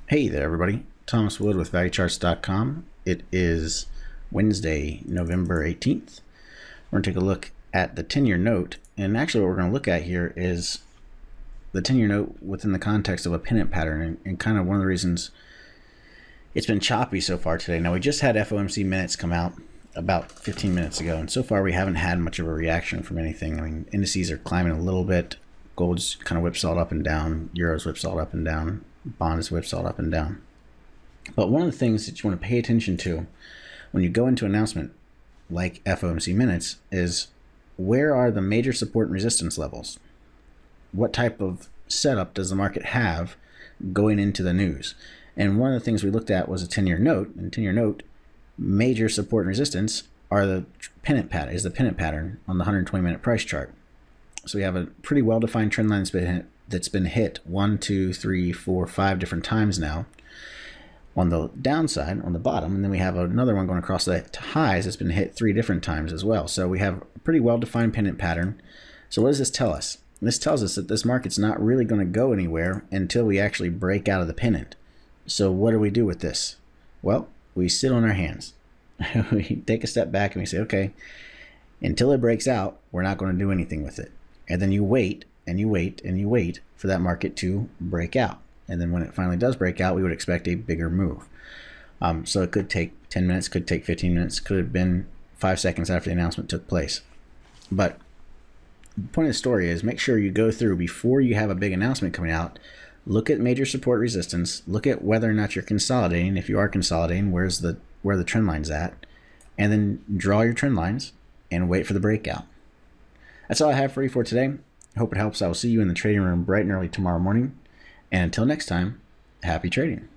Hey there, everybody. Thomas Wood with ValueCharts.com. It is Wednesday, November 18th. We're going to take a look at the 10-year note. And actually what we're going to look at here is the 10-year note within the context of a pennant pattern and kind of one of the reasons it's been choppy so far today. Now, we just had FOMC minutes come out about 15 minutes ago, and so far we haven't had much of a reaction from anything. I mean, indices are climbing a little bit. Gold's kind of whipsawed up and down. Euro's whipsawed up and down. Bond is whipsawed up and down. But one of the things that you want to pay attention to when you go into an announcement like FOMC minutes is where are the major support and resistance levels? What type of setup does the market have going into the news? And one of the things we looked at was a 10-year note. And 10-year note, major support and resistance are the pennant pattern on the 120-minute price chart. So we have a pretty well-defined trend line that's been hit 1, 2, 3, 4, 5 different times now on the downside, on the bottom, and then we have another one going across the highs that's been hit 3 different times as well. So we have a pretty well-defined pennant pattern. So what does this tell us? This tells us that this market's not really going to go anywhere until we actually break out of the pennant. So what do we do with this? Well, we sit on our hands. We take a step back and we say, okay, until it breaks out, we're not going to do anything with it. And then you wait and you wait and you wait for that market to break out. And then when it finally does break out, we would expect a bigger move. So it could take 10 minutes, could take 15 minutes, could have been 5 seconds after the announcement took place. But the point of the story is make sure you go through before you have a big announcement coming out. Look at major support resistance. Look at whether or not you're consolidating. If you are consolidating, where the trend line's at, and then draw your trend lines and wait for the breakout. That's all I have for you for today. I hope it helps. I will see you in the trading room bright and early tomorrow morning. And until next time, happy trading.